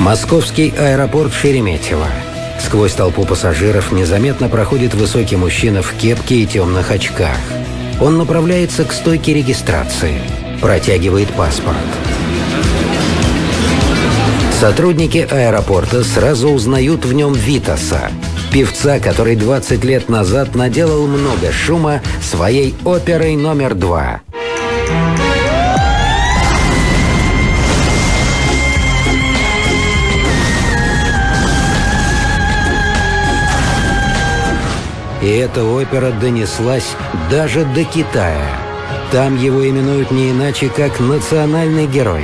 Московский аэропорт Шереметьево. Сквозь толпу пассажиров незаметно проходит высокий мужчина в кепке и темных очках. Он направляется к стойке регистрации. Протягивает паспорт. Сотрудники аэропорта сразу узнают в нем Витаса, певца, который 20 лет назад наделал много шума своей оперой номер 2. И эта опера донеслась даже до Китая. Там его именуют не иначе, как национальный герой.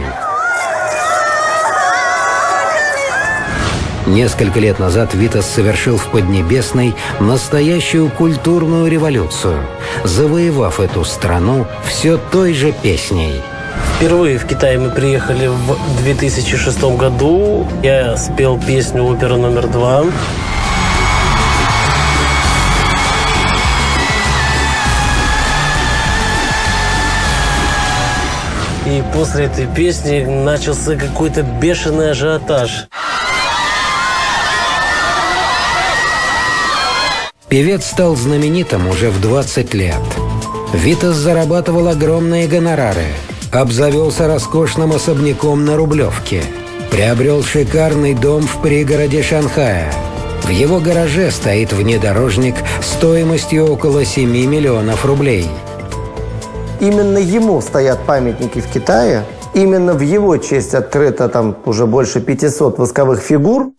Несколько лет назад Витас совершил в Поднебесной настоящую культурную революцию, завоевав эту страну все той же песней. Впервые в Китай мы приехали в 2006 году. Я спел песню «Опера номер 2». И после этой песни начался какой-то бешеный ажиотаж. Певец стал знаменитым уже в 20 лет. Витас зарабатывал огромные гонорары, обзавелся роскошным особняком на Рублевке, приобрел шикарный дом в пригороде Шанхая. В его гараже стоит внедорожник стоимостью около 7 миллионов рублей. Именно ему стоят памятники в Китае. Именно в его честь открыто там уже больше 500 восковых фигур.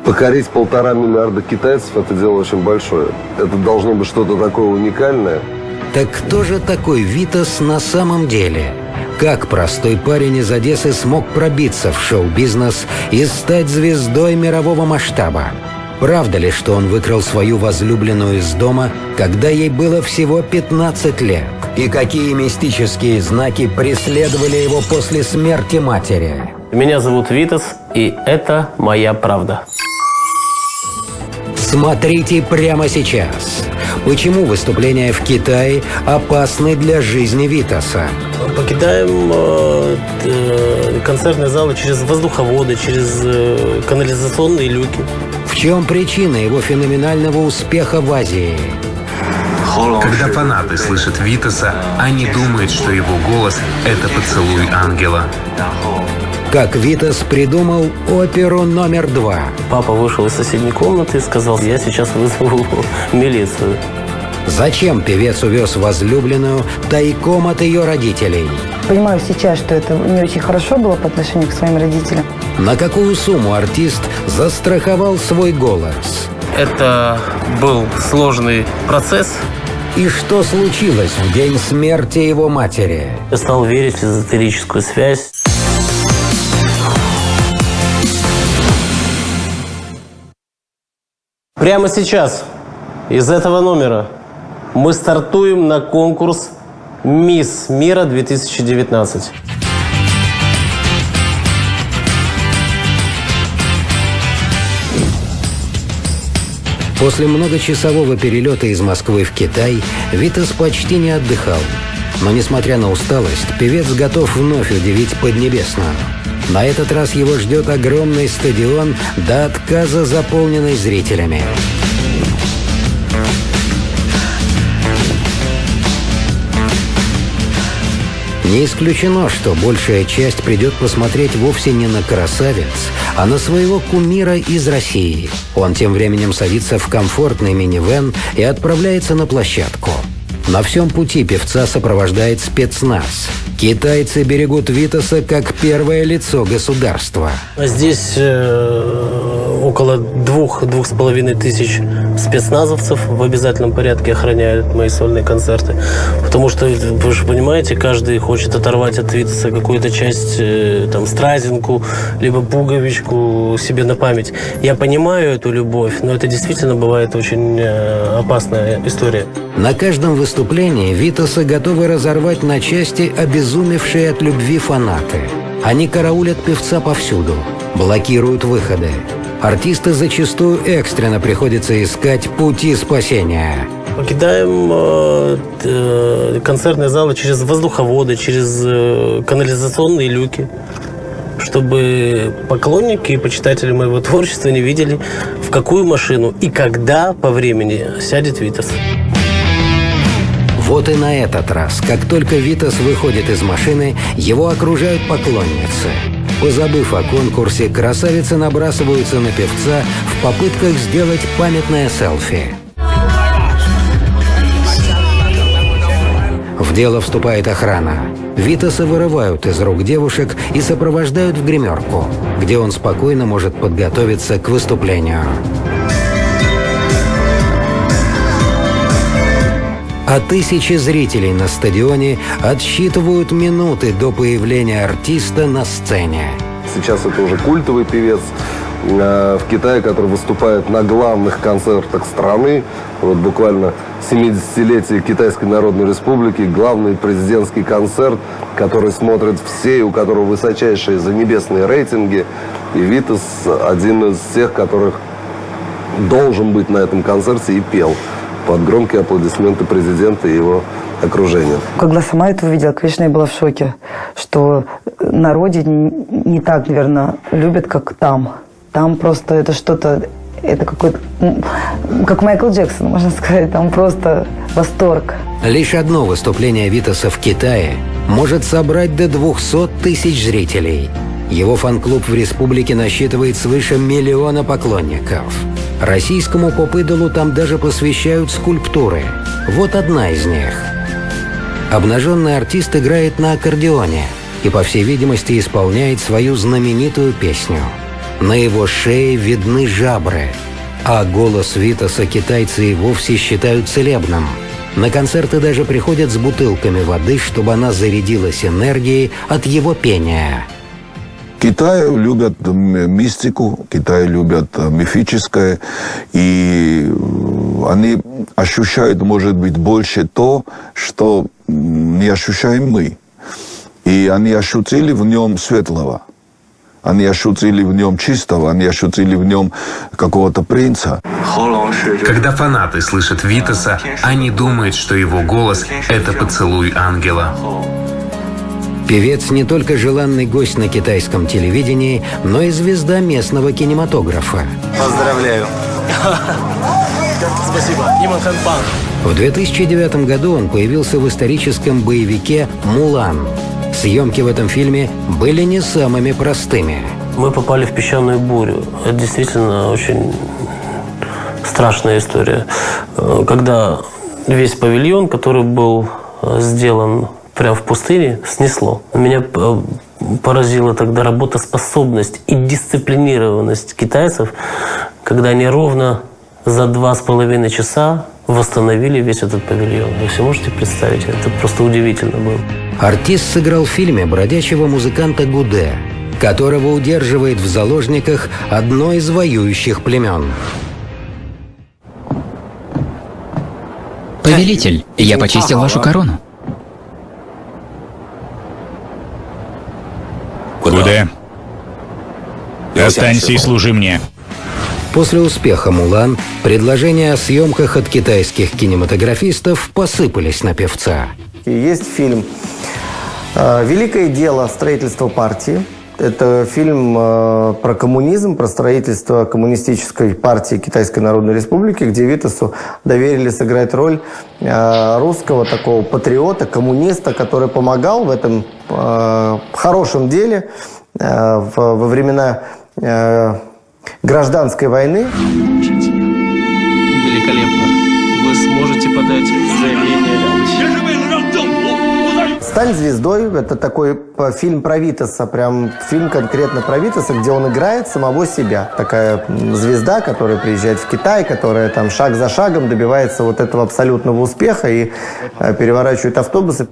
Покорить 1,5 миллиарда китайцев – это дело очень большое. Это должно быть что-то такое уникальное. Так кто же такой Витас на самом деле? Как простой парень из Одессы смог пробиться в шоу-бизнес и стать звездой мирового масштаба? Правда ли, что он выкрал свою возлюбленную из дома, когда ей было всего 15 лет? И какие мистические знаки преследовали его после смерти матери? Меня зовут Витас, и это моя правда. Смотрите прямо сейчас. Почему выступления в Китае опасны для жизни Витаса? Покидаем концертные залы через воздуховоды, через канализационные люки. В чем причина его феноменального успеха в Азии? Когда фанаты слышат Витаса, они думают, что его голос – это поцелуй ангела. Как Витас придумал оперу номер 2. Папа вышел из соседней комнаты и сказал: я сейчас вызову милицию. Зачем певец увез возлюбленную тайком от ее родителей? Понимаю сейчас, что это не очень хорошо было по отношению к своим родителям. На какую сумму артист застраховал свой голос? Это был сложный процесс. И что случилось в день смерти его матери? Я стал верить в эзотерическую связь. Прямо сейчас из этого номера мы стартуем на конкурс «Мисс Мира 2019». После многочасового перелета из Москвы в Китай Витас почти не отдыхал. Но, несмотря на усталость, певец готов вновь удивить Поднебесную. На этот раз его ждет огромный стадион, до отказа заполненный зрителями. Не исключено, что большая часть придет посмотреть вовсе не на красавец, а на своего кумира из России. Он тем временем садится в комфортный минивэн и отправляется на площадку. На всем пути певца сопровождает спецназ. Китайцы берегут Витаса как первое лицо государства. Здесь около 2-2,5 тысяч спецназовцев в обязательном порядке охраняют мои сольные концерты. Потому что, вы же понимаете, каждый хочет оторвать от Витаса какую-то часть, там, стразинку, либо пуговичку себе на память. Я понимаю эту любовь, но это действительно бывает очень опасная история. На каждом выступлении Витаса готовы разорвать на части обезумевшие от любви фанаты. Они караулят певца повсюду, блокируют выходы. Артиста зачастую экстренно приходится искать пути спасения. Покидаем концертные залы через воздуховоды, через канализационные люки, чтобы поклонники и почитатели моего творчества не видели, в какую машину и когда по времени сядет Витас. Вот и на этот раз, как только Витас выходит из машины, его окружают поклонницы. Позабыв о конкурсе, красавицы набрасываются на певца в попытках сделать памятное селфи. В дело вступает охрана. Витаса вырывают из рук девушек и сопровождают в гримерку, где он спокойно может подготовиться к выступлению. А тысячи зрителей на стадионе отсчитывают минуты до появления артиста на сцене. Сейчас это уже культовый певец в Китае, который выступает на главных концертах страны. Вот буквально 70-летие Китайской Народной Республики, главный президентский концерт, который смотрят все, и у которого высочайшие занебесные рейтинги. И Витас один из тех, которых должен быть на этом концерте и пел под громкие аплодисменты президента и его окружения. Когда сама это увидела, конечно, я была в шоке, что на родине не так, наверное, любят, как там. Там просто это что-то, это какой-то, как Майкл Джексон, можно сказать, там просто восторг. Лишь одно выступление Витаса в Китае может собрать до 200 тысяч зрителей. Его фан-клуб в республике насчитывает свыше 1 миллиона поклонников. Российскому поп-идолу там даже посвящают скульптуры. Вот одна из них. Обнаженный артист играет на аккордеоне и, по всей видимости, исполняет свою знаменитую песню. На его шее видны жабры, а голос Витаса китайцы и вовсе считают целебным. На концерты даже приходят с бутылками воды, чтобы она зарядилась энергией от его пения. Китай любят мистику, Китай любят мифическое, и они ощущают, может быть, больше то, что не ощущаем мы. И они ощутили в нем светлого, они ощутили в нем чистого, они ощутили в нем какого-то принца. Когда фанаты слышат Витаса, они думают, что его голос – это поцелуй ангела. Певец не только желанный гость на китайском телевидении, но и звезда местного кинематографа. Поздравляю. Спасибо. Иман Ханпан. В 2009 году он появился в историческом боевике «Мулан». Съемки в этом фильме были не самыми простыми. Мы попали в песчаную бурю. Это действительно очень страшная история. Когда весь павильон, который был сделан прямо в пустыне, снесло. Меня поразила тогда работоспособность и дисциплинированность китайцев, когда они ровно за 2,5 часа восстановили весь этот павильон. Вы все можете представить? Это просто удивительно было. Артист сыграл в фильме бродячего музыканта Гуде, которого удерживает в заложниках одно из воюющих племен. Повелитель, я почистил вашу корону. Куда? Останься и служи мне. После успеха «Мулан» предложения о съемках от китайских кинематографистов посыпались на певца. Есть фильм «Великое дело строительства партии». Это фильм про коммунизм, про строительство коммунистической партии Китайской Народной Республики, где Витасу доверили сыграть роль русского такого патриота, коммуниста, который помогал в этом хорошем деле во времена гражданской войны. Великолепно. Вы сможете подать заявление. «Стань звездой» — это такой фильм про Витаса, прям фильм конкретно про Витаса, где он играет самого себя. Такая звезда, которая приезжает в Китай, которая там шаг за шагом добивается вот этого абсолютного успеха и переворачивает автобусы.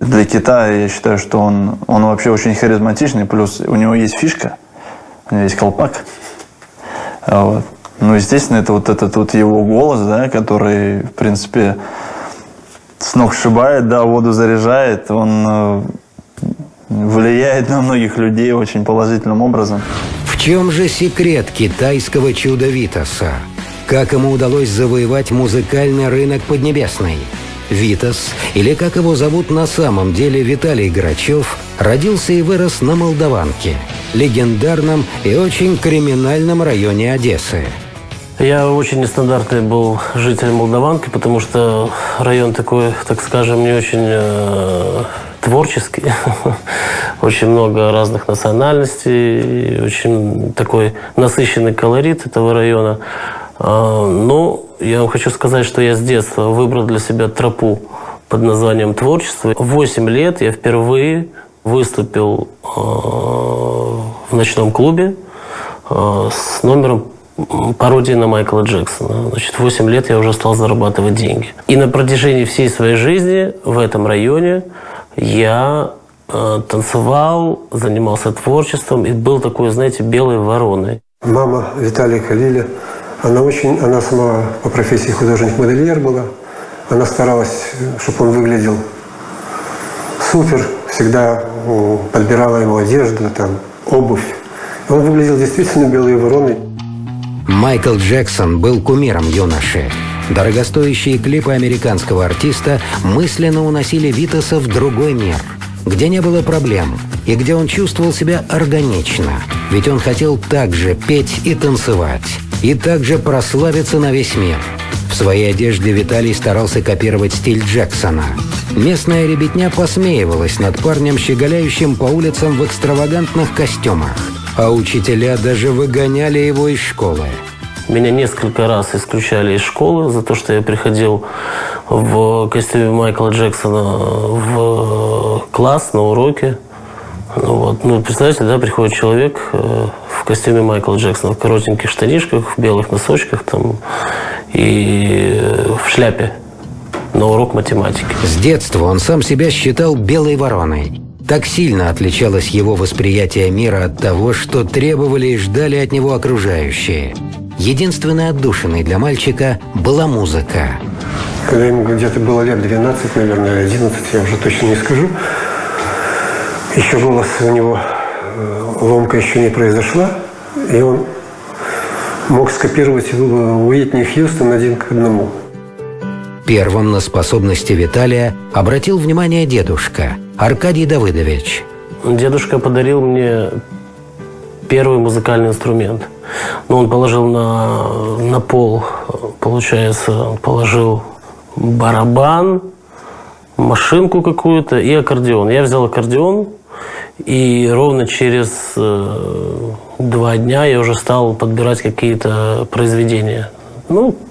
Для Китая я считаю, что он вообще очень харизматичный, плюс у него есть фишка, у него есть колпак. Вот. Ну, естественно, это вот этот вот его голос, да, который, в принципе, с ног сшибает, да, воду заряжает, он влияет на многих людей очень положительным образом. В чем же секрет китайского чуда Витаса? Как ему удалось завоевать музыкальный рынок Поднебесной? Витас, или как его зовут на самом деле Виталий Грачев, родился и вырос на Молдаванке, легендарном и очень криминальном районе Одессы. Я очень нестандартный был житель Молдаванки, потому что район такой, так скажем, не очень творческий. Очень много разных национальностей, очень такой насыщенный колорит этого района. Но я вам хочу сказать, что я с детства выбрал для себя тропу под названием творчество. В 8 лет я впервые выступил в ночном клубе с номером пародии на Майкла Джексона. Значит, в 8 лет я уже стал зарабатывать деньги. И на протяжении всей своей жизни в этом районе я танцевал, занимался творчеством и был такой, знаете, белой вороной. Мама Виталика Лиля, она сама по профессии художник-модельер была. Она старалась, чтобы он выглядел супер, всегда подбирала ему одежду, там, обувь. Он выглядел действительно белой вороной. Майкл Джексон был кумиром юноши. Дорогостоящие клипы американского артиста мысленно уносили Витаса в другой мир, где не было проблем и где он чувствовал себя органично. Ведь он хотел также петь и танцевать, и также прославиться на весь мир. В своей одежде Виталий старался копировать стиль Джексона. Местная ребятня посмеивалась над парнем, щеголяющим по улицам в экстравагантных костюмах, а учителя даже выгоняли его из школы. Меня несколько раз исключали из школы за то, что я приходил в костюме Майкла Джексона в класс, на уроки. Представляете, да, приходит человек в костюме Майкла Джексона, в коротеньких штанишках, в белых носочках там, и в шляпе на урок математики. С детства он сам себя считал белой вороной. Так сильно отличалось его восприятие мира от того, что требовали и ждали от него окружающие. Единственной отдушиной для мальчика была музыка. Когда ему где-то было лет 12, наверное, 11, я уже точно не скажу, еще голос у него, ломка еще не произошла, и он мог скопировать Уитни Хьюстон 1 к 1. Первым на способности Виталия обратил внимание дедушка, Аркадий Давыдович. Дедушка подарил мне первый музыкальный инструмент. Он положил на пол, получается, положил барабан, машинку какую-то и аккордеон. Я взял аккордеон, и ровно через 2 дня я уже стал подбирать какие-то произведения.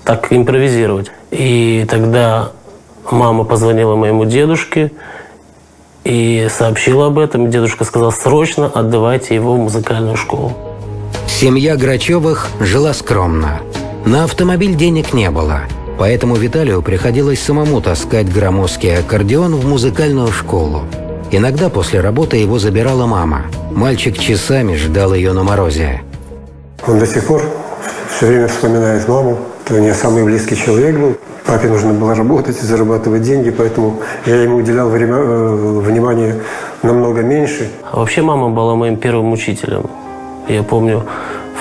Так импровизировать. И тогда мама позвонила моему дедушке и сообщила об этом. Дедушка сказал: срочно отдавайте его в музыкальную школу. Семья Грачевых жила скромно. На автомобиль денег не было, поэтому Виталию приходилось самому таскать громоздкий аккордеон в музыкальную школу. Иногда после работы его забирала мама. Мальчик часами ждал ее на морозе. Он до сих пор все время вспоминает маму. Это у нее самый близкий человек был. Папе нужно было работать, зарабатывать деньги, поэтому я ему уделял внимание намного меньше. Вообще мама была моим первым учителем. Я помню,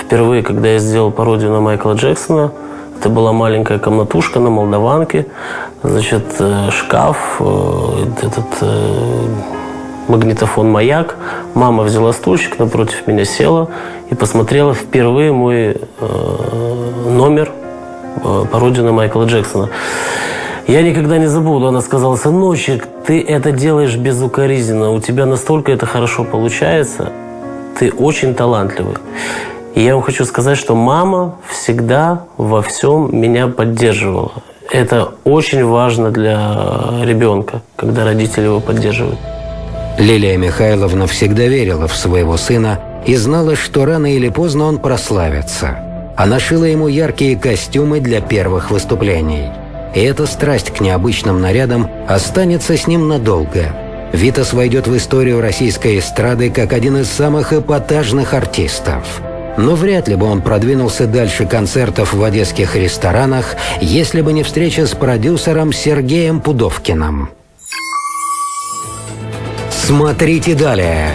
впервые, когда я сделал пародию на Майкла Джексона, это была маленькая комнатушка на Молдаванке, значит, шкаф, магнитофон «Маяк». Мама взяла стульчик, напротив меня села и посмотрела впервые мой номер, пародию на Майкла Джексона. Я никогда не забуду, она сказала: «Сыночек, ты это делаешь безукоризненно, у тебя настолько это хорошо получается, ты очень талантливый». И я вам хочу сказать, что мама всегда во всем меня поддерживала. Это очень важно для ребенка, когда родители его поддерживают. Лилия Михайловна всегда верила в своего сына и знала, что рано или поздно он прославится. Она шила ему яркие костюмы для первых выступлений. И эта страсть к необычным нарядам останется с ним надолго. Витас войдет в историю российской эстрады как один из самых эпатажных артистов. Но вряд ли бы он продвинулся дальше концертов в одесских ресторанах, если бы не встреча с продюсером Сергеем Пудовкиным. Смотрите далее.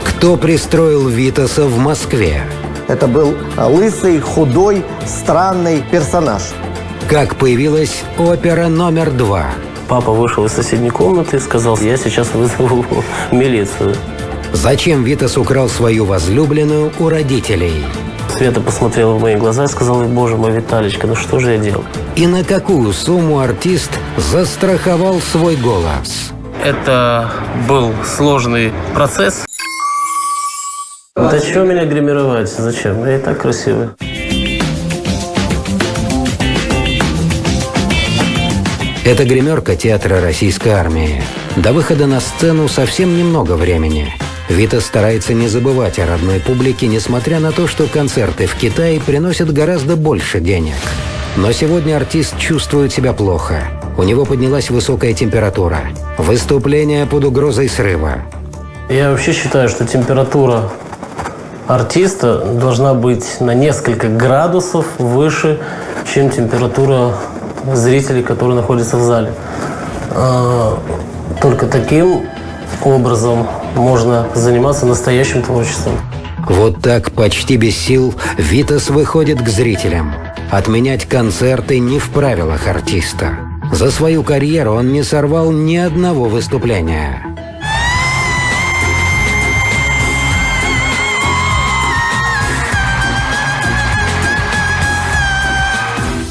Кто пристроил Витаса в Москве? Это был лысый, худой, странный персонаж. Как появилась опера номер 2? Папа вышел из соседней комнаты и сказал: я сейчас вызову милицию. Зачем Витас украл свою возлюбленную у родителей? Света посмотрела в мои глаза и сказала: боже мой, Виталичка, ну что же я делал? И на какую сумму артист застраховал свой голос? Это был сложный процесс. Да чего меня гримировать? Зачем? Я и так красивый. Это гримерка театра российской армии. До выхода на сцену совсем немного времени. Витас старается не забывать о родной публике, несмотря на то, что концерты в Китае приносят гораздо больше денег. Но сегодня артист чувствует себя плохо. У него поднялась высокая температура. Выступление под угрозой срыва. Я вообще считаю, что температура артиста должна быть на несколько градусов выше, чем температура зрителей, которые находятся в зале. Только таким образом можно заниматься настоящим творчеством. Вот так, почти без сил, Витас выходит к зрителям. Отменять концерты не в правилах артиста. За свою карьеру он не сорвал ни одного выступления.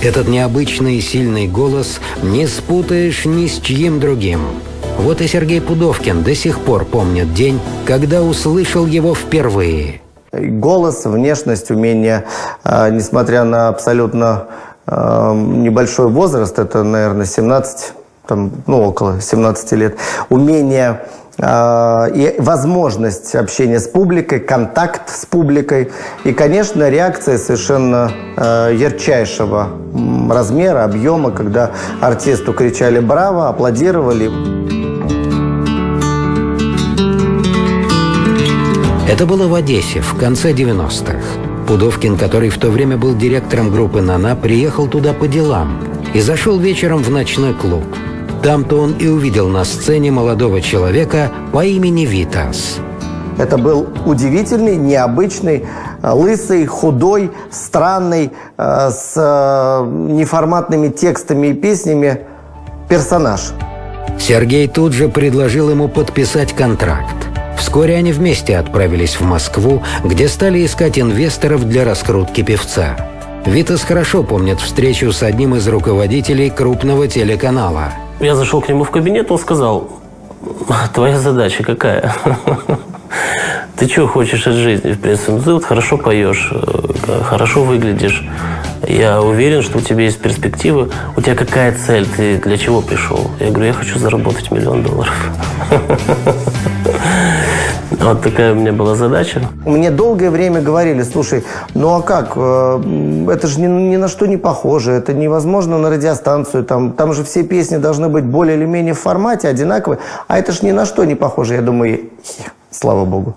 Этот необычный и сильный голос не спутаешь ни с чьим другим. Вот и Сергей Пудовкин до сих пор помнит день, когда услышал его впервые. Голос, внешность, умение, несмотря на абсолютно небольшой возраст, это, наверное, 17, около 17 лет, умение и возможность общения с публикой, контакт с публикой и, конечно, реакция совершенно ярчайшего размера, объема, когда артисту кричали «Браво!», аплодировали. Это было в Одессе в конце 90-х. Пудовкин, который в то время был директором группы «Нана», приехал туда по делам и зашел вечером в ночной клуб. Там-то он и увидел на сцене молодого человека по имени Витас. Это был удивительный, необычный, лысый, худой, странный, с неформатными текстами и песнями персонаж. Сергей тут же предложил ему подписать контракт. Вскоре они вместе отправились в Москву, где стали искать инвесторов для раскрутки певца. Витас хорошо помнит встречу с одним из руководителей крупного телеканала. Я зашел к нему в кабинет, он сказал: твоя задача какая? Ты чего хочешь от жизни, в принципе? Ты вот хорошо поешь, хорошо выглядишь. Я уверен, что у тебя есть перспективы. У тебя какая цель? Ты для чего пришел? Я говорю: я хочу заработать $1 миллион. Вот такая у меня была задача. Мне долгое время говорили: слушай, ну а как? Это же ни на что не похоже. Это невозможно на радиостанцию. Там же все песни должны быть более или менее в формате, одинаковые. А это же ни на что не похоже. Я думаю, слава богу,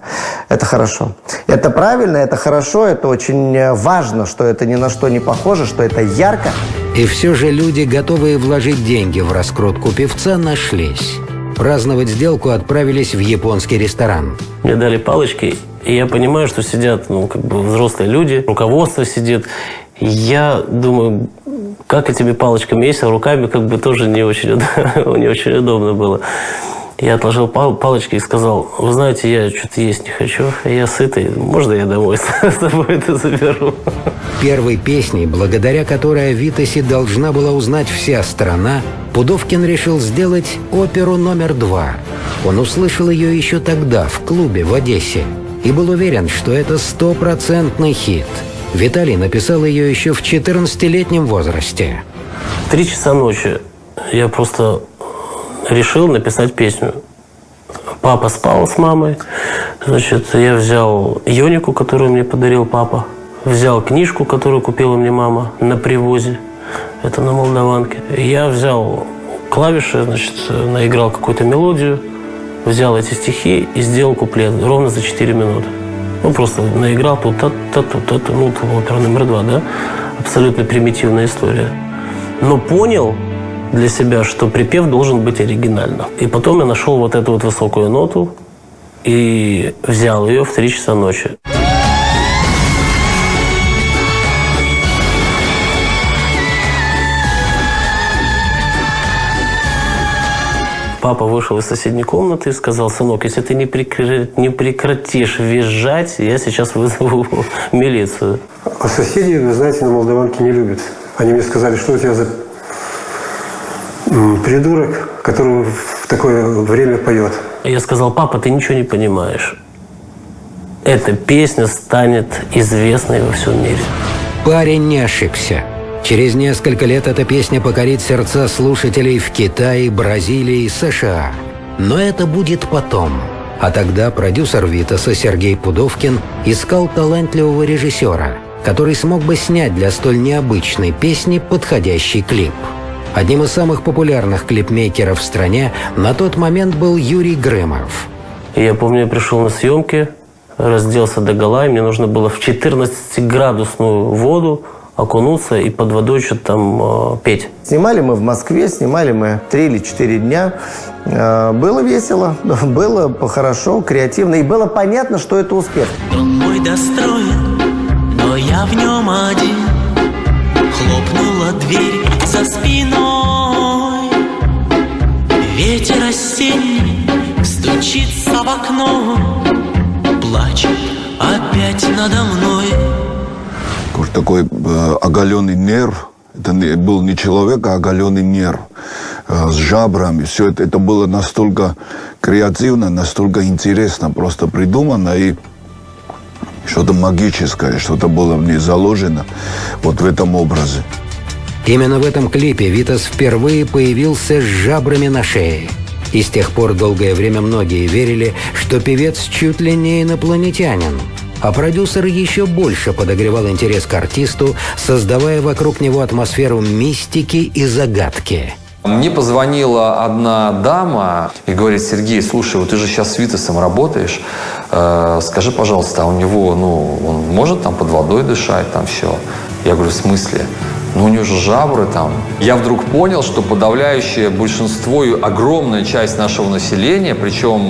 это хорошо. Это правильно, это хорошо, это очень важно, что это ни на что не похоже, что это ярко. И все же люди, готовые вложить деньги в раскрутку певца, нашлись. Праздновать сделку отправились в японский ресторан. Мне дали палочки, и я понимаю, что сидят взрослые люди, руководство сидит. Я думаю, как этими палочками есть, а руками тоже не очень удобно было. Я отложил палочки и сказал: вы знаете, я что-то есть не хочу, я сытый, можно я домой с тобой это заберу? Первой песней, благодаря которой о Витасе должна была узнать вся страна, Пудовкин решил сделать оперу номер 2. Он услышал ее еще тогда, в клубе в Одессе, и был уверен, что это 100% хит. Виталий написал ее еще в 14-летнем возрасте. В 3 часа ночи я просто решил написать песню. Папа спал с мамой. Значит, я взял йонику, которую мне подарил папа. Взял книжку, которую купила мне мама на привозе. Это на Молдаванке. Я взял клавиши, значит, наиграл какую-то мелодию, взял эти стихи и сделал куплет ровно за 4 минуты. Просто наиграл тут, опера номер 2, да? Абсолютно примитивная история. Но понял для себя, что припев должен быть оригинально. И потом я нашел вот эту вот высокую ноту и взял ее в 3 часа ночи. Папа вышел из соседней комнаты и сказал: сынок, если ты не прекратишь визжать, я сейчас вызову милицию. А соседи, вы знаете, на Молдаванке не любят. Они мне сказали, что у тебя за придурок, который в такое время поет. Я сказал: папа, ты ничего не понимаешь. Эта песня станет известной во всем мире. Парень не ошибся. Через несколько лет эта песня покорит сердца слушателей в Китае, Бразилии, США. Но это будет потом. А тогда продюсер «Витаса» Сергей Пудовкин искал талантливого режиссера, который смог бы снять для столь необычной песни подходящий клип. Одним из самых популярных клипмейкеров в стране на тот момент был Юрий Грымов. Я помню, я пришел на съемки, разделся догола, и мне нужно было в 14-градусную воду окунуться и под водой что-то там петь. Снимали мы в Москве, снимали мы 3 или 4 дня. Было весело, было хорошо, креативно, и было понятно, что это успех. Дом мой достроен, но я в нем один. Хлопнула дверь за спиной. Ветер осенний стучится в окно, плачет опять надо мной. Такой оголенный нерв. Это был не человек, а оголенный нерв с жабрами. Все это было настолько креативно, настолько интересно, просто придумано. И что-то магическое, что-то было в ней заложено вот в этом образе. Именно в этом клипе Витас впервые появился с жабрами на шее. И с тех пор долгое время многие верили, что певец чуть ли не инопланетянин. А продюсер еще больше подогревал интерес к артисту, создавая вокруг него атмосферу мистики и загадки. Мне позвонила одна дама и говорит: Сергей, слушай, вот ты же сейчас с Витасом работаешь, скажи, пожалуйста, а у него, он может там под водой дышать, там все? Я говорю: в смысле? У него же жабры там. Я вдруг понял, что подавляющее большинство и огромная часть нашего населения, причем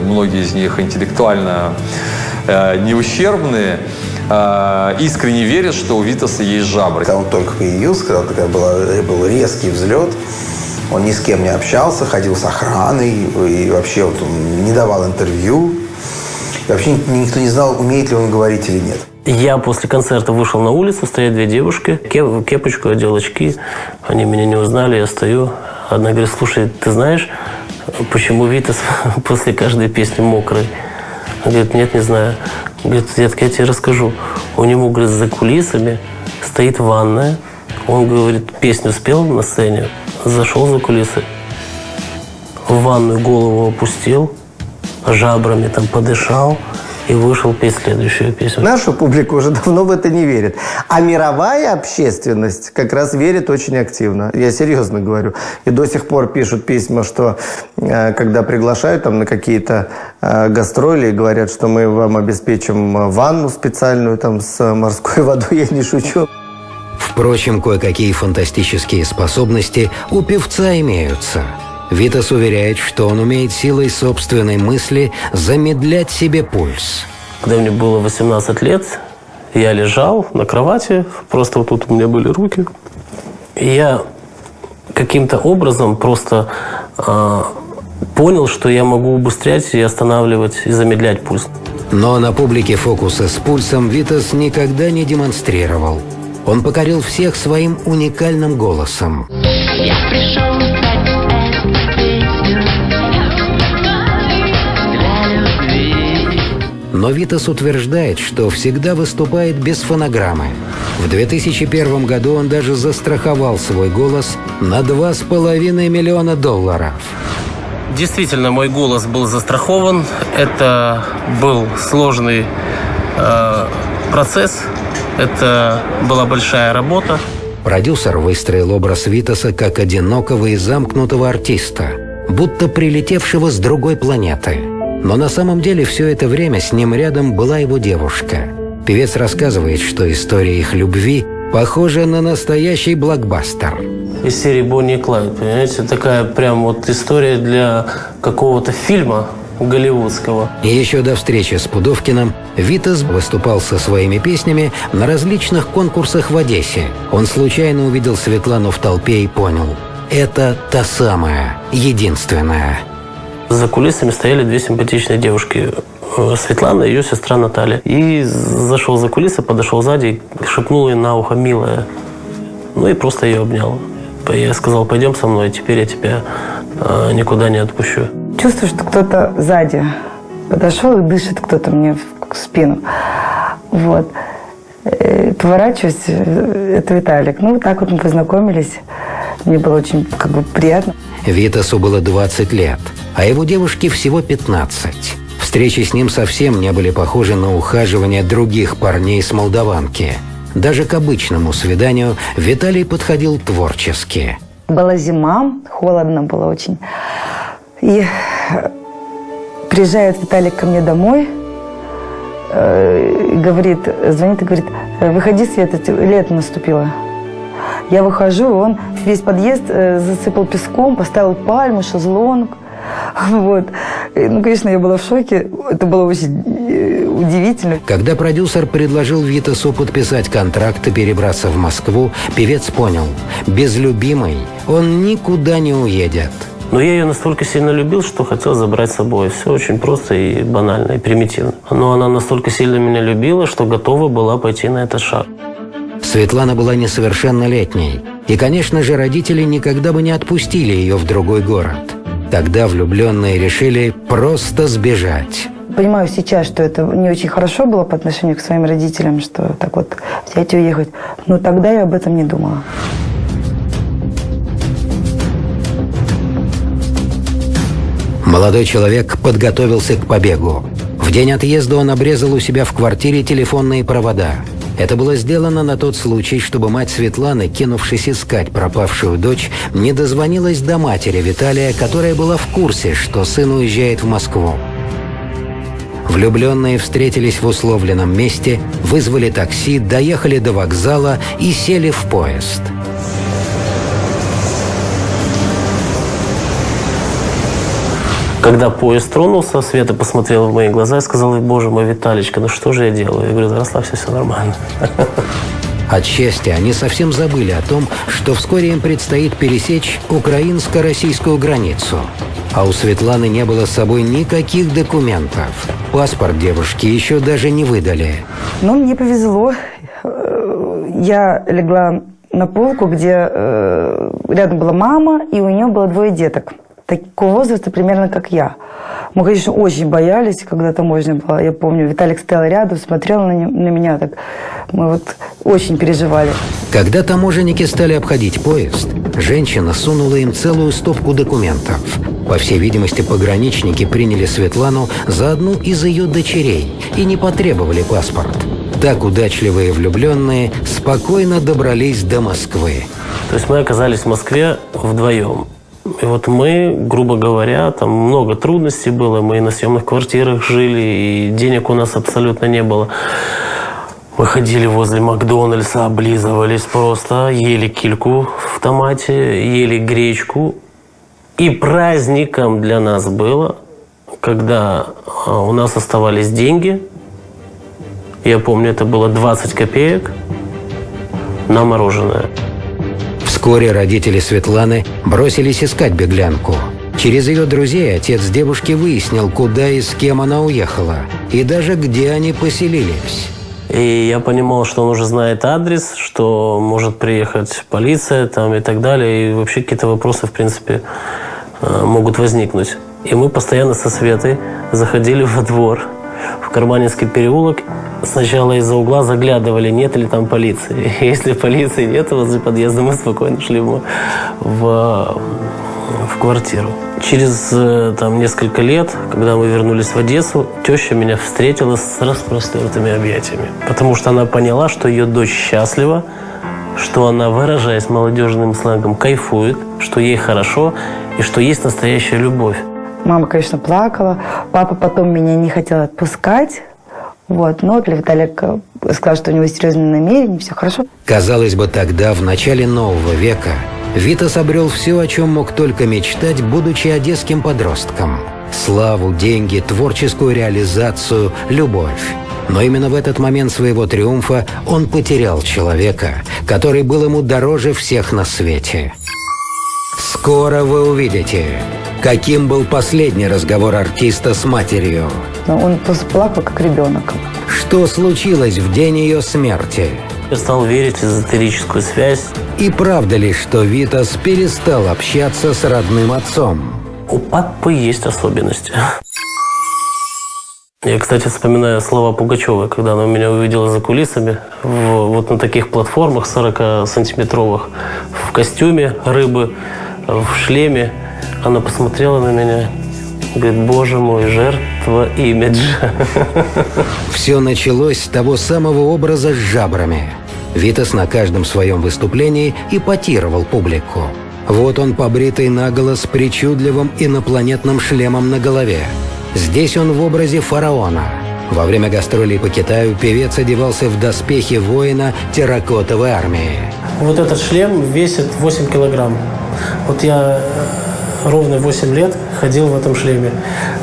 многие из них интеллектуально не ущербные, искренне верят, что у Витаса есть жабры. Когда он только появился, когда был резкий взлет, он ни с кем не общался, ходил с охраной, и вообще вот он не давал интервью. И вообще никто не знал, умеет ли он говорить или нет. Я после концерта вышел на улицу, стоят 2 девушки, кепочку одел, очки, они меня не узнали, я стою. Одна говорит: слушай, ты знаешь, почему Витас после каждой песни мокрый? Он говорит: нет, не знаю. Говорит: я тебе расскажу. У него, говорит, за кулисами стоит ванная. Он, говорит, песню спел на сцене, зашел за кулисы, в ванную голову опустил, жабрами там подышал и вышел петь следующую песню. Наша публика уже давно в это не верит. А мировая общественность как раз верит очень активно. Я серьезно говорю. И до сих пор пишут письма, что когда приглашают там на какие-то гастроли, говорят, что мы вам обеспечим ванну специальную там с морской водой, я не шучу. Впрочем, кое-какие фантастические способности у певца имеются. Витас уверяет, что он умеет силой собственной мысли замедлять себе пульс. Когда мне было 18 лет, я лежал на кровати, просто вот тут у меня были руки. И я каким-то образом просто понял, что я могу убыстрять и останавливать, и замедлять пульс. Но на публике фокусы с пульсом Витас никогда не демонстрировал. Он покорил всех своим уникальным голосом. Я пришел петь эту песню для любви. Но Витас утверждает, что всегда выступает без фонограммы. В 2001 году он даже застраховал свой голос на $2,5 миллиона. Действительно, мой голос был застрахован. Это был сложный процесс. Это была большая работа. Продюсер выстроил образ Витаса как одинокого и замкнутого артиста, будто прилетевшего с другой планеты. Но на самом деле все это время с ним рядом была его девушка. Певец рассказывает, что история их любви похожа на настоящий блокбастер. Из серии «Бонни и Клайд», понимаете, такая прям вот история для какого-то фильма голливудского. И еще до встречи с Пудовкиным Витас выступал со своими песнями на различных конкурсах в Одессе. Он случайно увидел Светлану в толпе и понял – это та самая, единственная. За кулисами стояли две симпатичные девушки. Светлана и ее сестра Наталья. И зашел за кулисы, подошел сзади, шепнул ей на ухо «милая». Ну и просто ее обнял. Я сказал: пойдем со мной, теперь я тебя никуда не отпущу. Чувствую, что кто-то сзади подошел и дышит кто-то мне в спину. Вот. Поворачиваюсь, это Виталик. Ну, так вот мы познакомились. Мне было очень приятно. Витасу было 20 лет, а его девушке всего 15. Встречи с ним совсем не были похожи на ухаживание других парней с Молдаванки. Даже к обычному свиданию Виталий подходил творчески. Была зима, холодно было очень. И приезжает Виталик ко мне домой, говорит, звонит и говорит: выходи, Света, лето наступило. Я выхожу, он весь подъезд засыпал песком, поставил пальму, шезлонг. Вот. Ну, конечно, я была в шоке. Это было очень удивительно. Когда продюсер предложил Витасу подписать контракт и перебраться в Москву, певец понял: без любимой он никуда не уедет. Но я ее настолько сильно любил, что хотел забрать с собой. Все очень просто и банально, и примитивно. Но она настолько сильно меня любила, что готова была пойти на этот шаг. Светлана была несовершеннолетней. И, конечно же, родители никогда бы не отпустили ее в другой город. Тогда влюбленные решили просто сбежать. Понимаю сейчас, что это не очень хорошо было по отношению к своим родителям, что так вот взять и уехать. Но тогда я об этом не думала. Молодой человек подготовился к побегу. В день отъезда он обрезал у себя в квартире телефонные провода. Это было сделано на тот случай, чтобы мать Светланы, кинувшись искать пропавшую дочь, не дозвонилась до матери Виталия, которая была в курсе, что сын уезжает в Москву. Влюбленные встретились в условленном месте, вызвали такси, доехали до вокзала и сели в поезд. Когда поезд тронулся, Света посмотрела в мои глаза и сказала: боже мой, Виталичка, ну что же я делаю? Я говорю: да расслабься, все нормально. От счастья они совсем забыли о том, что вскоре им предстоит пересечь украинско-российскую границу. А у Светланы не было с собой никаких документов. Паспорт девушки еще даже не выдали. Но мне повезло. Я легла на полку, где рядом была мама, и у нее было 2 деток. Такого возраста примерно как я. Мы, конечно, очень боялись, когда таможня была. Я помню, Виталик стоял рядом, смотрел на меня так. Мы вот очень переживали. Когда таможенники стали обходить поезд, женщина сунула им целую стопку документов. По всей видимости, пограничники приняли Светлану за одну из ее дочерей и не потребовали паспорт. Так удачливые влюбленные спокойно добрались до Москвы. То есть мы оказались в Москве вдвоем. И вот мы, грубо говоря, там много трудностей было, мы на съемных квартирах жили, и денег у нас абсолютно не было. Мы ходили возле Макдональдса, облизывались просто, ели кильку в томате, ели гречку. И праздником для нас было, когда у нас оставались деньги, я помню, это было 20 копеек на мороженое. Вскоре родители Светланы бросились искать беглянку. Через ее друзей отец девушки выяснил, куда и с кем она уехала, и даже где они поселились. И я понимал, что он уже знает адрес, что может приехать полиция там, и так далее, и вообще какие-то вопросы, в принципе, могут возникнуть. И мы постоянно со Светой заходили во двор, в Карманинский переулок. Сначала из-за угла заглядывали, нет ли там полиции. Если полиции нет возле подъезда, мы спокойно шли в квартиру. Через несколько лет, когда мы вернулись в Одессу, теща меня встретила с распростертыми объятиями. Потому что она поняла, что ее дочь счастлива, что она, выражаясь молодежным сленгом, кайфует, что ей хорошо и что есть настоящая любовь. Мама, конечно, плакала. Папа потом меня не хотел отпускать. Вот. Но для Виталика сказал, что у него серьезные намерения, все хорошо. Казалось бы, тогда, в начале нового века, Витас обрел все, о чем мог только мечтать, будучи одесским подростком. Славу, деньги, творческую реализацию, любовь. Но именно в этот момент своего триумфа он потерял человека, который был ему дороже всех на свете. Скоро вы увидите, каким был последний разговор артиста с матерью. Он просто плакал, как ребенок. Что случилось в день ее смерти? Я стал верить в эзотерическую связь. И правда ли, что Витас перестал общаться с родным отцом? У папы есть особенности. Я, кстати, вспоминаю слова Пугачевой, когда она меня увидела за кулисами, вот на таких платформах 40-сантиметровых, в костюме рыбы, в шлеме. Она посмотрела на меня, говорит: «Боже мой, жертва имиджа». Все началось с того самого образа с жабрами. Витас на каждом своем выступлении эпатировал публику. Вот он, побритый наголо, с причудливым инопланетным шлемом на голове. Здесь он в образе фараона. Во время гастролей по Китаю певец одевался в доспехи воина терракотовой армии. Вот этот шлем весит 8 килограмм. Вот я ровно 8 лет ходил в этом шлеме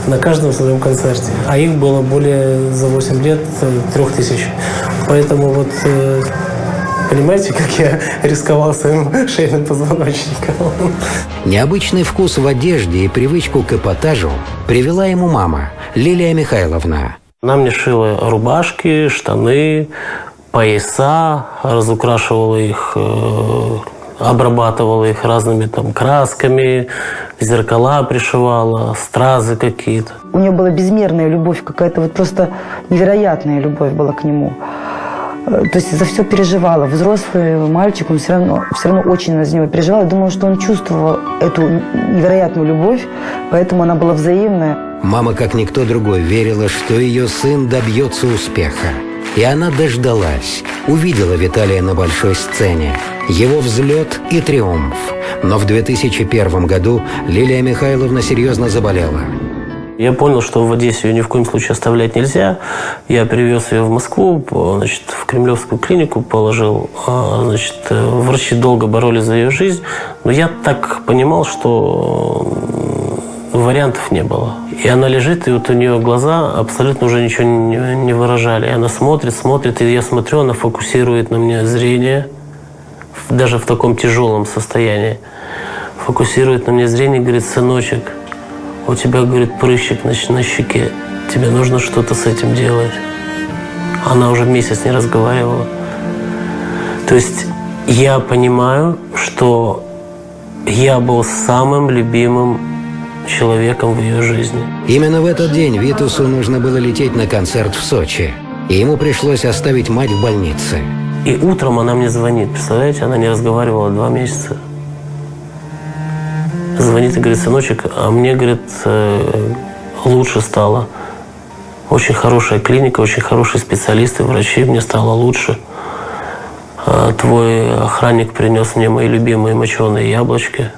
на каждом своем концерте. А их было более за 8 лет 3000. Поэтому вот понимаете, как я рисковал своим шейным позвоночником. Необычный вкус в одежде и привычку к эпатажу привела ему мама, Лилия Михайловна. Она мне шила рубашки, штаны, пояса, разукрашивала их, обрабатывала их разными там красками, зеркала пришивала, стразы какие-то. У нее была безмерная любовь, какая-то вот просто невероятная любовь была к нему. То есть за все переживала. Взрослый мальчик, он все равно очень за него переживал. Я думала, что он чувствовал эту невероятную любовь, поэтому она была взаимная. Мама, как никто другой, верила, что ее сын добьется успеха. И она дождалась. Увидела Виталия на большой сцене. Его взлет и триумф. Но в 2001 году Лилия Михайловна серьезно заболела. Я понял, что в Одессе ее ни в коем случае оставлять нельзя. Я привез ее в Москву, значит, в Кремлевскую клинику положил. Значит, врачи долго боролись за ее жизнь. Но я так понимал, что вариантов не было. И она лежит, и вот у нее глаза абсолютно уже ничего не выражали. И она смотрит, и я смотрю, она фокусирует на мне зрение, даже в таком тяжелом состоянии. Фокусирует на мне зрение, говорит: «Сыночек, у тебя, говорит, прыщик на щеке, тебе нужно что-то с этим делать». Она уже месяц не разговаривала. То есть я понимаю, что я был самым любимым человеком в ее жизни. Именно в этот день Витасу нужно было лететь на концерт в Сочи. И ему пришлось оставить мать в больнице. И утром она мне звонит, представляете, она не разговаривала 2 месяца. Звонит и говорит: «Сыночек, а мне, говорит, лучше стало. Очень хорошая клиника, очень хорошие специалисты, врачи, мне стало лучше. Твой охранник принес мне мои любимые моченые яблочки».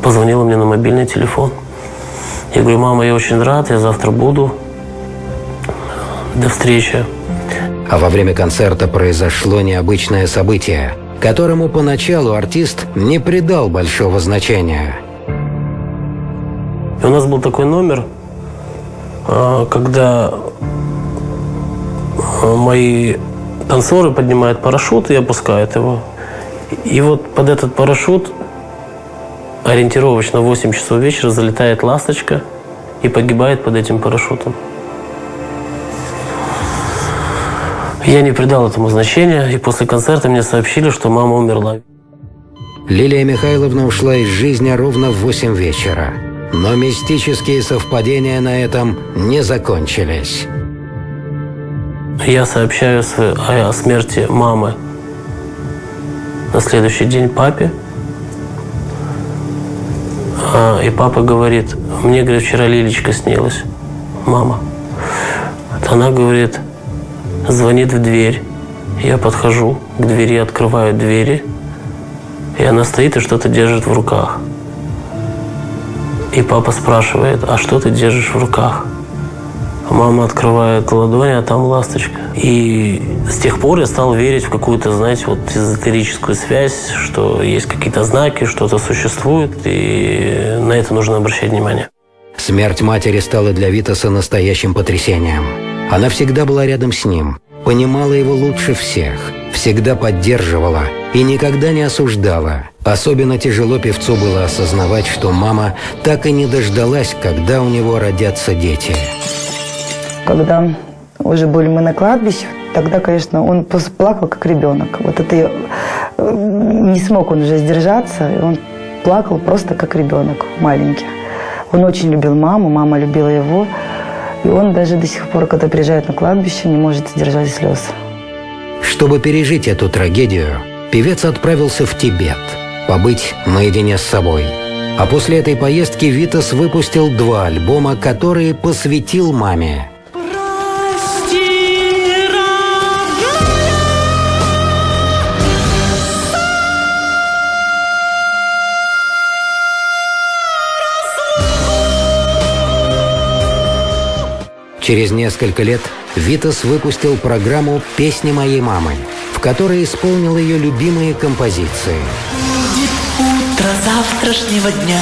Позвонила мне на мобильный телефон. Я говорю: «Мама, я очень рад, я завтра буду. До встречи». А во время концерта произошло необычное событие, которому поначалу артист не придал большого значения. И у нас был такой номер, когда мои танцоры поднимают парашют и опускают его. И вот под этот парашют ориентировочно в 8 часов вечера залетает ласточка и погибает под этим парашютом. Я не придал этому значения, и после концерта мне сообщили, что мама умерла. Лилия Михайловна ушла из жизни ровно в 8 вечера. Но мистические совпадения на этом не закончились. Я сообщаю о смерти мамы на следующий день папе. И папа говорит: «Мне, говорит, вчера Лилечка снилась, мама». Она говорит, звонит в дверь. Я подхожу к двери, открываю двери, и она стоит и что-то держит в руках. И папа спрашивает: «А что ты держишь в руках?» Мама открывает ладони, а там ласточка. И с тех пор я стал верить в какую-то, знаете, вот эзотерическую связь, что есть какие-то знаки, что-то существует, и на это нужно обращать внимание. Смерть матери стала для Витаса настоящим потрясением. Она всегда была рядом с ним, понимала его лучше всех, всегда поддерживала и никогда не осуждала. Особенно тяжело певцу было осознавать, что мама так и не дождалась, когда у него родятся дети. Когда уже были мы на кладбище, тогда, конечно, он плакал как ребенок. Вот это не смог он уже сдержаться, и он плакал просто как ребенок маленький. Он очень любил маму, мама любила его. И он даже до сих пор, когда приезжает на кладбище, не может сдержать слез. Чтобы пережить эту трагедию, певец отправился в Тибет, побыть наедине с собой. А после этой поездки Витас выпустил 2 альбома, которые посвятил маме. Через несколько лет Витас выпустил программу «Песни моей мамы», в которой исполнил ее любимые композиции. Будет утро завтрашнего дня.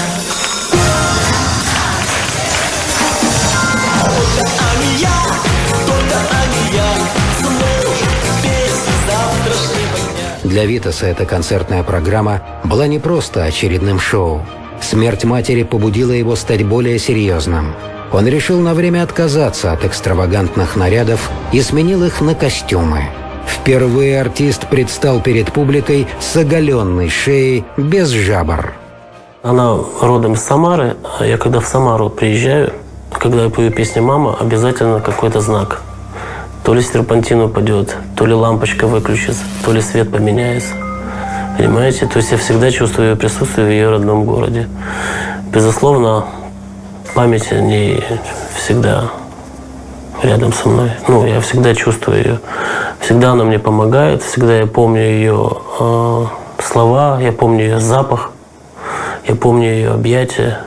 Для Витаса эта концертная программа была не просто очередным шоу. Смерть матери побудила его стать более серьезным. Он решил на время отказаться от экстравагантных нарядов и сменил их на костюмы. Впервые артист предстал перед публикой с оголенной шеей, без жабр. Она родом из Самары, а я когда в Самару приезжаю, когда я пою песню «Мама», обязательно какой-то знак. То ли серпантин упадет, то ли лампочка выключится, то ли свет поменяется. Понимаете? То есть я всегда чувствую ее присутствие в ее родном городе. Безусловно, память о ней всегда рядом со мной. Я всегда чувствую ее. Всегда она мне помогает, всегда я помню ее слова, я помню ее запах, я помню ее объятия.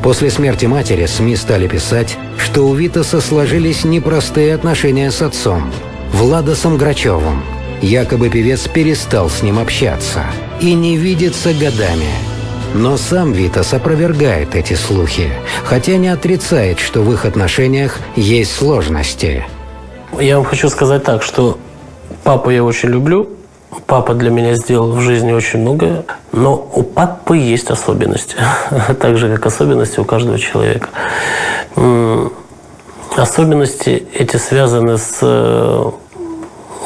После смерти матери СМИ стали писать, что у Витаса сложились непростые отношения с отцом, Владосом Грачевым. Якобы певец перестал с ним общаться и не видится годами. Но сам Витас опровергает эти слухи, хотя не отрицает, что в их отношениях есть сложности. Я вам хочу сказать так, что папу я очень люблю. Папа для меня сделал в жизни очень многое. Но у папы есть особенности. Так же, как особенности у каждого человека. Особенности эти связаны с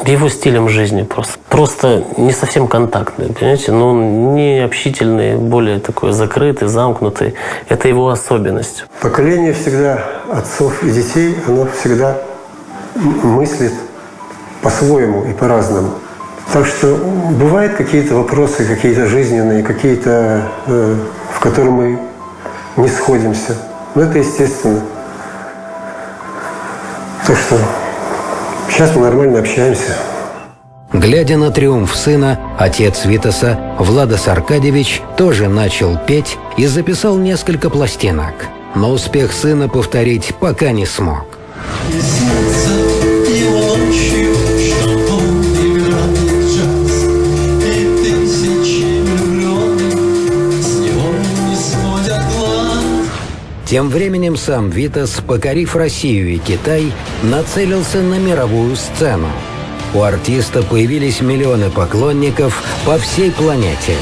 его стилем жизни просто. Просто не совсем контактный, понимаете? Он не общительный, более такой закрытый, замкнутый. Это его особенность. Поколение всегда отцов и детей, оно всегда мыслит по-своему и по-разному. Так что бывают какие-то вопросы, какие-то жизненные, какие-то, в которые мы не сходимся. Но это естественно. Так что сейчас мы нормально общаемся. Глядя на триумф сына, отец Витаса, Владос Аркадьевич, тоже начал петь и записал несколько пластинок. Но успех сына повторить пока не смог. Тем временем сам Витас, покорив Россию и Китай, нацелился на мировую сцену. У артиста появились миллионы поклонников по всей планете.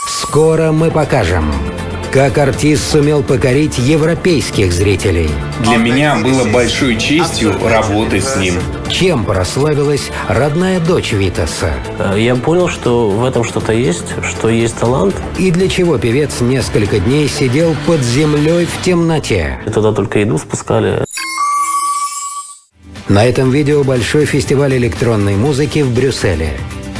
Скоро мы покажем, как артист сумел покорить европейских зрителей. Для меня было большой честью работать с ним. Чем прославилась родная дочь Витаса? Я понял, что в этом что-то есть, что есть талант. И для чего певец несколько дней сидел под землей в темноте? И туда только еду спускали. На этом видео большой фестиваль электронной музыки в Брюсселе.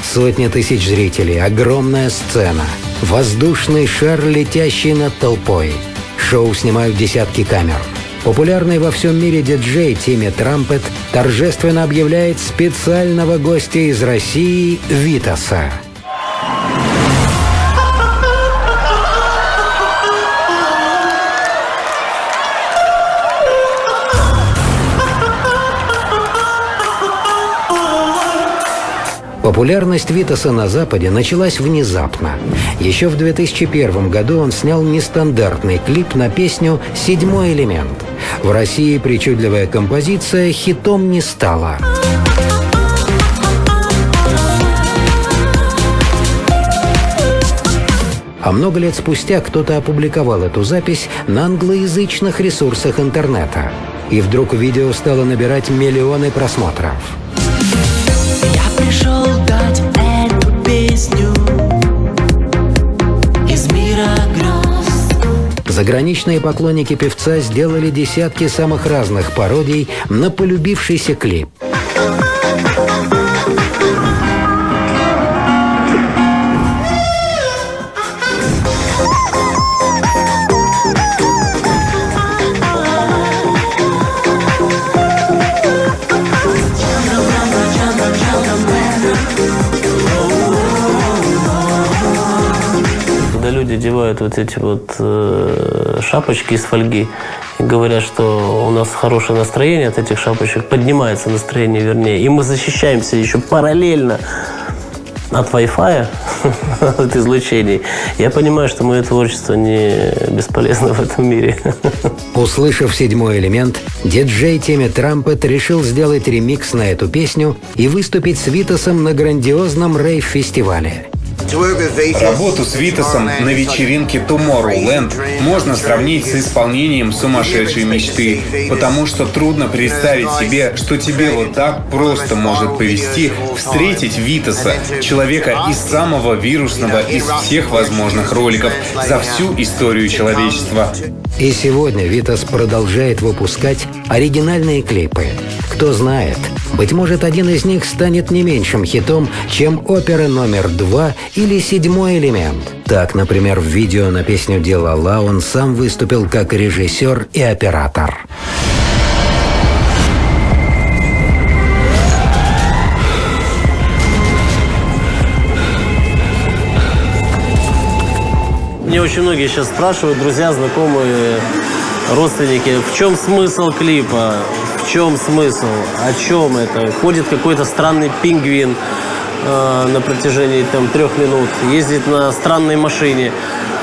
Сотни тысяч зрителей, огромная сцена, воздушный шар, летящий над толпой. Шоу снимают десятки камер. Популярный во всем мире диджей Тимми Трампет торжественно объявляет специального гостя из России Витаса. Популярность Витаса на Западе началась внезапно. Еще в 2001 году он снял нестандартный клип на песню «Седьмой элемент». В России причудливая композиция хитом не стала. А много лет спустя кто-то опубликовал эту запись на англоязычных ресурсах интернета. И вдруг видео стало набирать миллионы просмотров. Я пришел дать эту песню из мира гроз. Заграничные поклонники певца сделали десятки самых разных пародий на полюбившийся клип. Когда люди одевают вот эти вот шапочки из фольги и говорят, что у нас хорошее настроение от этих шапочек, поднимается настроение, вернее, и мы защищаемся еще параллельно от Wi-Fi, от излучений, я понимаю, что мое творчество не бесполезно в этом мире. Услышав седьмой элемент, диджей Тимми Трампет решил сделать ремикс на эту песню и выступить с Витасом на грандиозном рейв-фестивале. Работу с Витасом на вечеринке Tomorrowland можно сравнить с исполнением сумасшедшей мечты, потому что трудно представить себе, что тебе вот так просто может повезти встретить Витаса, человека из самого вирусного из всех возможных роликов за всю историю человечества. И сегодня Витас продолжает выпускать оригинальные клипы. Кто знает, быть может, один из них станет не меньшим хитом, чем опера номер 2 или седьмой элемент. Так, например, в видео на песню «Делала» он сам выступил как режиссер и оператор. Мне очень многие сейчас спрашивают, друзья, знакомые, родственники, в чем смысл клипа, в чем смысл, о чем это. Ходит какой-то странный пингвин на протяжении 3 минут, ездит на странной машине,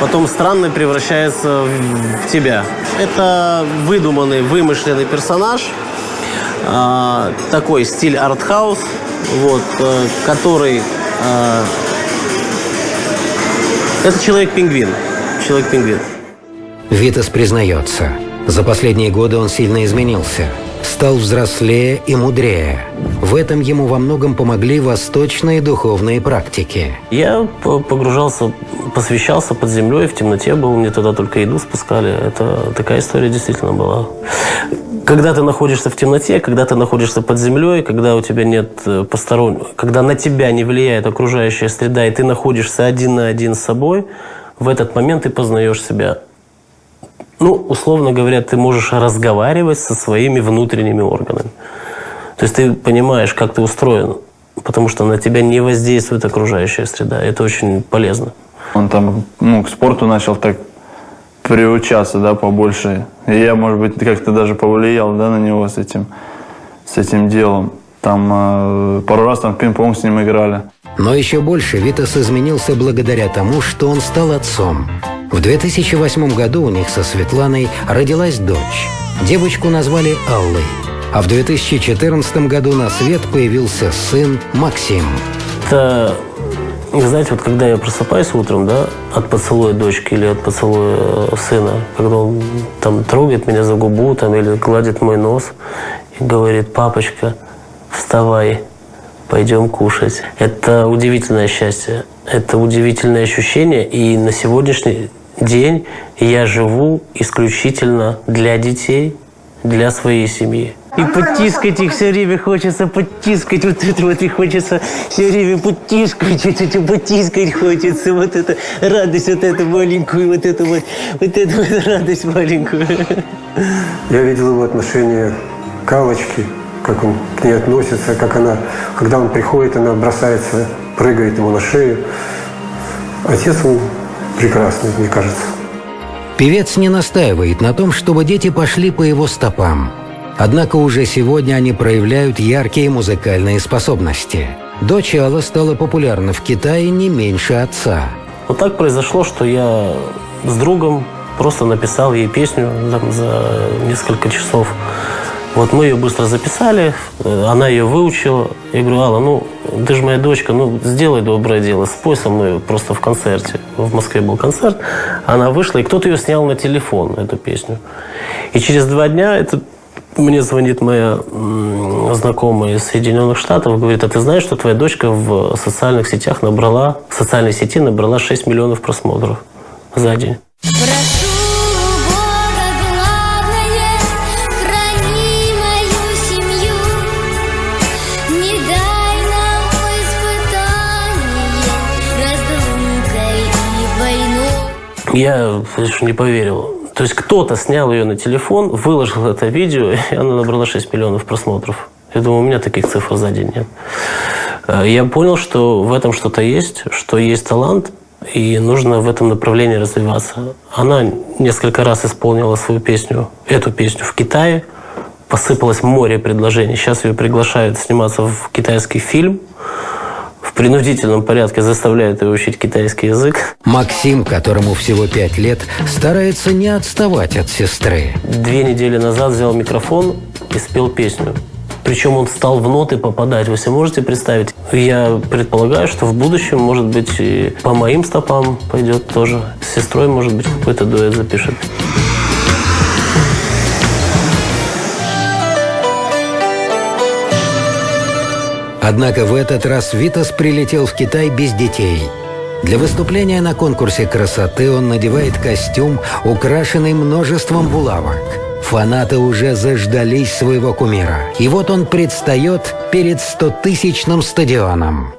потом странный превращается в тебя. Это выдуманный, вымышленный персонаж, такой стиль артхаус, вот, который... Это Человек-пингвин. Человек-пингвин. Витас признается, за последние годы он сильно изменился. Стал взрослее и мудрее. В этом ему во многом помогли восточные духовные практики. Я погружался, посвящался под землей, в темноте был, мне туда только еду спускали. Это такая история действительно была. Когда ты находишься в темноте, когда ты находишься под землей, когда у тебя нет постороннего, когда на тебя не влияет окружающая среда, и ты находишься один на один с собой, в этот момент ты познаешь себя. Ну, условно говоря, ты можешь разговаривать со своими внутренними органами. То есть ты понимаешь, как ты устроен, потому что на тебя не воздействует окружающая среда. Это очень полезно. Он там, к спорту начал так приучаться, да, побольше. И я, может быть, как-то даже повлиял, да, на него с этим делом. Там пару раз там в пинг-понг с ним играли. Но еще больше Витас изменился благодаря тому, что он стал отцом. В 2008 году у них со Светланой родилась дочь. Девочку назвали Аллой. А в 2014 году на свет появился сын Максим. Это, знаете, вот когда я просыпаюсь утром, да, от поцелуя дочки или от поцелуя сына, когда он там трогает меня за губу там, или гладит мой нос и говорит: «Папочка, вставай, пойдем кушать». Это удивительное счастье, это удивительное ощущение. И на сегодняшний день я живу исключительно для детей, для своей семьи. И подтискать их все время хочется, подтискать вот это вот, и хочется все время подтискать хочется, вот эту радость, вот эту маленькую, вот эту радость маленькую. Я видел его отношение к Аллочке, как он к ней относится, как она, когда он приходит, она бросается, прыгает ему на шею. Отец он прекрасный, мне кажется. Певец не настаивает на том, чтобы дети пошли по его стопам. Однако уже сегодня они проявляют яркие музыкальные способности. Дочь Алла стала популярна в Китае не меньше отца. Вот так произошло, что я с другом просто написал ей песню там, за несколько часов. Вот мы ее быстро записали, она ее выучила. Я говорю: Алла, ну, ты же моя дочка, ну, сделай доброе дело, спой со мной просто в концерте. В Москве был концерт, она вышла, и кто-то ее снял на телефон, эту песню. И через 2 дня мне звонит моя знакомая из Соединенных Штатов, говорит: а ты знаешь, что твоя дочка в социальной сети набрала 6 миллионов просмотров за день? Я, конечно, не поверил. То есть кто-то снял ее на телефон, выложил это видео, и она набрала 6 миллионов просмотров. Я думаю, у меня таких цифр за день нет. Я понял, что в этом что-то есть, что есть талант, и нужно в этом направлении развиваться. Она несколько раз исполнила свою песню, эту песню в Китае. Посыпалось море предложений. Сейчас ее приглашают сниматься в китайский фильм. В принудительном порядке заставляют ее учить китайский язык. Максим, которому всего 5 лет, старается не отставать от сестры. 2 недели назад взял микрофон и спел песню. Причем он стал в ноты попадать. Вы себе можете представить? Я предполагаю, что в будущем, может быть, и по моим стопам пойдет тоже. С сестрой, может быть, какой-то дуэт запишет. Однако в этот раз Витас прилетел в Китай без детей. Для выступления на конкурсе красоты он надевает костюм, украшенный множеством булавок. Фанаты уже заждались своего кумира. И вот он предстает перед 100-тысячным стадионом.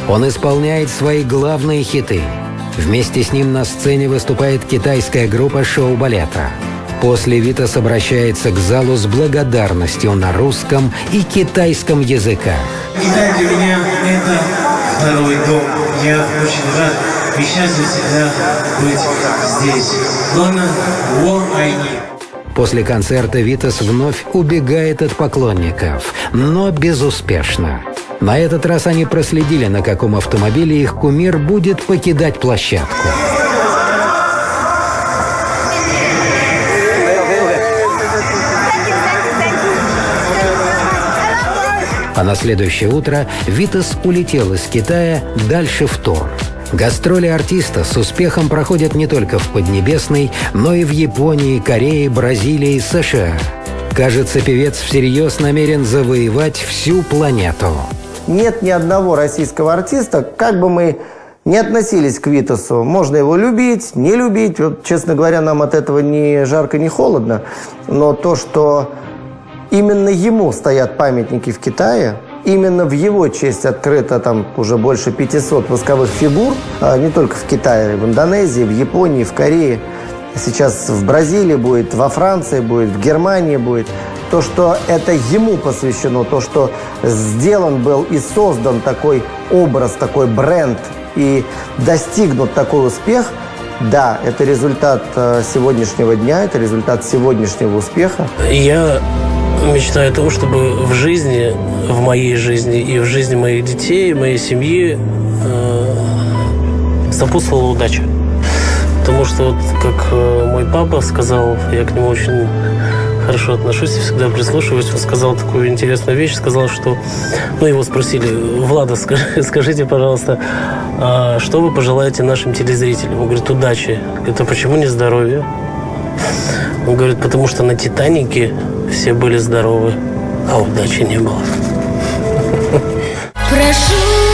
Он исполняет свои главные хиты. Вместе с ним на сцене выступает китайская группа шоу-балета. После Витас обращается к залу с благодарностью на русском и китайском языках. Китай для меня – это второй дом. Я очень рад и счастлив всегда быть здесь. Главное, После концерта Витас вновь убегает от поклонников, но безуспешно. На этот раз они проследили, на каком автомобиле их кумир будет покидать площадку. А на следующее утро Витас улетел из Китая дальше в тур. Гастроли артиста с успехом проходят не только в Поднебесной, но и в Японии, Корее, Бразилии, США. Кажется, певец всерьез намерен завоевать всю планету. Нет ни одного российского артиста, как бы мы ни относились к Витасу. Можно его любить, не любить. Вот, честно говоря, нам от этого ни жарко, ни холодно. Но то, что именно ему стоят памятники в Китае, именно в его честь открыто там уже больше 500 восковых фигур, не только в Китае, в Индонезии, в Японии, в Корее. Сейчас в Бразилии будет, во Франции будет, в Германии будет. То, что это ему посвящено, то, что сделан был и создан такой образ, такой бренд и достигнут такой успех, да, это результат сегодняшнего дня, это результат сегодняшнего успеха. Я мечтаю о том, чтобы в жизни, в моей жизни и в жизни моих детей, моей семьи сопутствовала удача. Потому что, вот, как мой папа сказал, я к нему очень хорошо отношусь и всегда прислушиваюсь. Он сказал такую интересную вещь, сказал, что... Ну, его спросили: Влада, скажите, пожалуйста, что вы пожелаете нашим телезрителям? Он говорит: удачи. Это почему не здоровье? Он говорит: потому что на «Титанике» все были здоровы, а удачи не было. Прошу